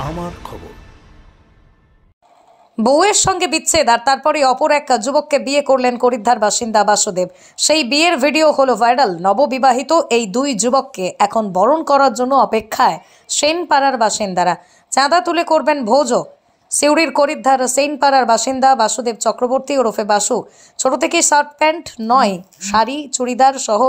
আমার খবর। বউয়ের সঙ্গে বিচ্ছেদ আর তারপরে অপর এক যুবককে বিয়ে করলেন করিদ্ধার বাসিন্দা বাসুদেব। সেই বিয়ের ভিডিও হলো ভাইরাল। নববিবাহিত এই দুই যুবককে এখন বরণ করার জন্য অপেক্ষায় সেনপাড়ার বাসিন্দারা। চাঁদা তুলে করবেন ভোজও। সিউড়ির করিদ্ধার সেনপাড়ার বাসিন্দা বাসুদেব চক্রবর্তী ওরফে বাসু ছোট থেকে শার্ট প্যান্ট নয়, শাড়ি চুড়িদার সহ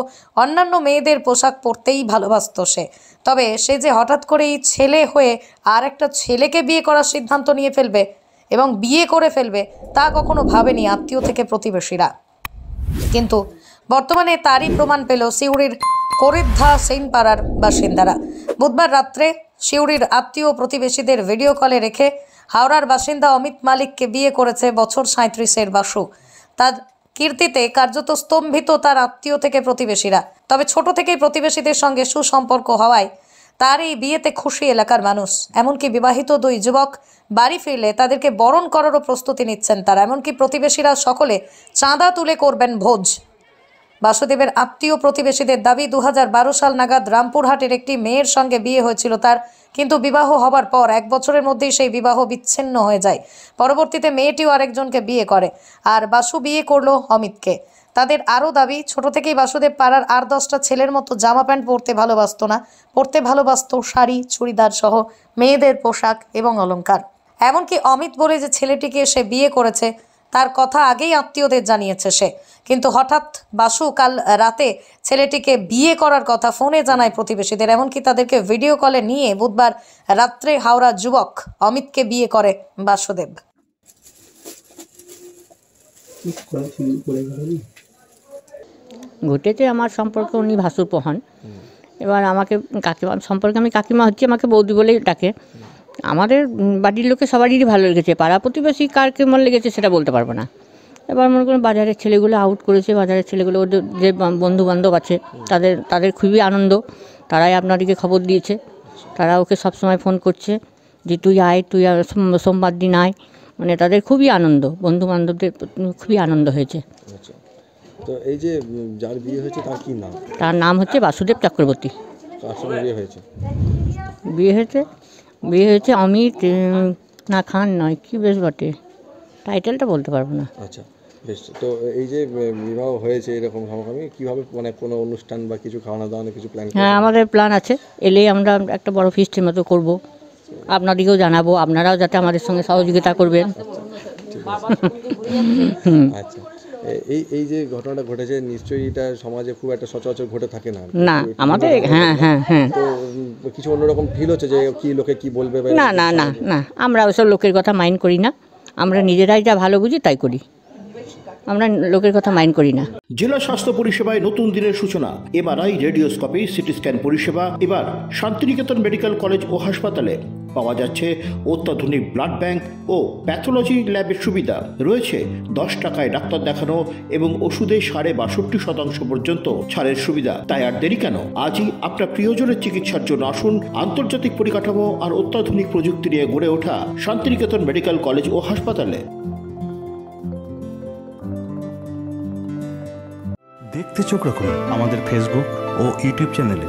অন্যান্য মেয়েদের পোশাক পরতেই ভালোবাসত সে। তবে সে যে হঠাৎ করেই ছেলে হয়ে আর একটা ছেলেকে বিয়ে করার সিদ্ধান্ত নিয়ে ফেলবে এবং বিয়ে করে ফেলবে তা কখনো ভাবেনি আত্মীয় থেকে প্রতিবেশীরা। কিন্তু বর্তমানে তারই প্রমাণ পেল সিউড়ির করিদ্ধা সেনপাড়ার বাসিন্দারা। বুধবার রাত্রে সিউড়ির আত্মীয় প্রতিবেশীদের ভিডিও কলে রেখে হাওড়ার বাসিন্দা অমিত মালিককে বিয়ে করেছে বছর 37-এর বাসু। তার কীর্তিতে কার্যত স্তম্ভিত তার আত্মীয় থেকে প্রতিবেশীরা। তবে ছোট থেকেই প্রতিবেশীদের সঙ্গে সুসম্পর্ক হওয়ায় তার এই বিয়েতে খুশি এলাকার মানুষ। এমনকি বিবাহিত দুই যুবক বাড়ি ফিরলে তাদেরকে বরণ করারও প্রস্তুতি নিচ্ছেন তারা। এমনকি প্রতিবেশীরা সকলে চাঁদা তুলে করবেন ভোজ। বাসুদেবের আত্মীয় প্রতিবেশীদের দাবি 2012 সাল নাগাদ রামপুরহাটের একটি মেয়ের সঙ্গে বিয়ে হয়েছিল তার, কিন্তু বিবাহ হবার পর 1 বছরের মধ্যেই সেই বিবাহ বিচ্ছিন্ন হয়ে যায়। পরবর্তীতে মেয়েটিও আরেকজনকে বিয়ে করে আর বাসু বিয়ে করলো অমিতকে। তাদের আরও দাবি, ছোট থেকেই বাসুদেব পাড়ার 8-10টা ছেলের মতো জামা প্যান্ট পরতে ভালোবাসত না, পরতে ভালোবাসত শাড়ি চুড়িদার সহ মেয়েদের পোশাক এবং অলংকার। এমনকি অমিত বলে যে ছেলেটিকে সে বিয়ে করেছে তার কথা আগেই আত্মীয়দের জানিয়েছে সে। কিন্তু হঠাৎ বাসু কাল রাতে ছেলেটিকে বিয়ে করার কথা ফোনে জানায় প্রতিবেশীদের। এমনকি তাদেরকে ভিডিও কলে নিয়ে বুধবার রাত্রে হাওড়া যুবক অমিতকে বিয়ে করে বাসুদেব। ঘটেছে আমার সম্পর্কে উনি ভাসুরপো হন। এবার আমাকে কাকিমা সম্পর্কে আমি কাকিমা হচ্ছে, আমাকে বৌদি বলেই ডাকে। আমাদের বাড়ির লোকে সবারই ভালো লেগেছে, পাড়া প্রতিবেশী কার কেমন লেগেছে সেটা বলতে পারবো না। এবার মনে করুন বাজারের ছেলেগুলো আউট করেছে, বাজারের ছেলেগুলো ওদের যে বন্ধু বান্ধব আছে তাদের খুবই আনন্দ। তারাই আপনাদেরকে খবর দিয়েছে, তারা ওকে সবসময় ফোন করছে যে তুই আয়, তুই সোমবার দিন আয়। মানে তাদের খুবই আনন্দ, বন্ধু বান্ধবদের খুবই আনন্দ হয়েছে। তো এই যে যার বিয়ে হয়েছে তার কি নাম? তার নাম হচ্ছে বাসুদেব চক্রবর্তী। কার সঙ্গে বিয়ে হয়েছে? বিয়ে হয়েছে অমিত না খান নয়, কি বেশ বটে, টাইটেলটা বলতে পারবো না। আচ্ছা বেশ। তো এই যে বিবাহ হয়েছে এরকম সমকামী, কীভাবে মানে কোনো অনুষ্ঠান বা কিছু খাওয়ানো দাওয়ানো কিছু প্ল্যান? হ্যাঁ, আমাদের প্ল্যান আছে। এলেই আমরা একটা বড় ফিস্টের মতো করব, আপনাদেরকেও জানাবো, আপনারাও যাতে আমাদের সঙ্গে সহযোগিতা করবেন। আচ্ছা, এই যে ঘটনাটা ঘটেছে নিশ্চয়ই এটা সমাজে খুব একটা সচরাচর ঘটে থাকে না। না আমাদের, হ্যাঁ তো কিছু অন্যরকম ফিল হচ্ছে যে কি লোকে কি বলবে? না না না না, আমরা ওসব লোকের কথা মাইন্ড করি না। আমরা নিজেরাই যা ভালো বুঝি তাই করি, আমরা লোকের কথা মাইন্ড করি না। জেলা স্বাস্থ্য পরিষেবায় নতুন দিনের সূচনা। এমআরআই, রেডিওস্কোপি, সিটি স্ক্যান পরিষেবা এবার শান্তিনিকেতন মেডিকেল কলেজ ও হাসপাতালে পাওয়া যাচ্ছে। অত্যাধুনিক ব্লাড ব্যাংক ও প্যাথোলজি ল্যাবের সুবিধা রয়েছে। 10 টাকায় ডাক্তার দেখানো এবং ওষুধে 62% পর্যন্ত ছাড়ের সুবিধা। তাই আর দেরি কেন, আজই আপনার প্রিয়জনের চিকিৎসার জন্য আসুন আন্তর্জাতিক পরিকাঠামো আর অত্যাধুনিক প্রযুক্তি নিয়ে গড়ে ওঠা শান্তিনিকেতন মেডিকেল কলেজ ও হাসপাতালে। দেখতে চোখ রাখুন আমাদের ফেসবুক ও ইউটিউব চ্যানেলে।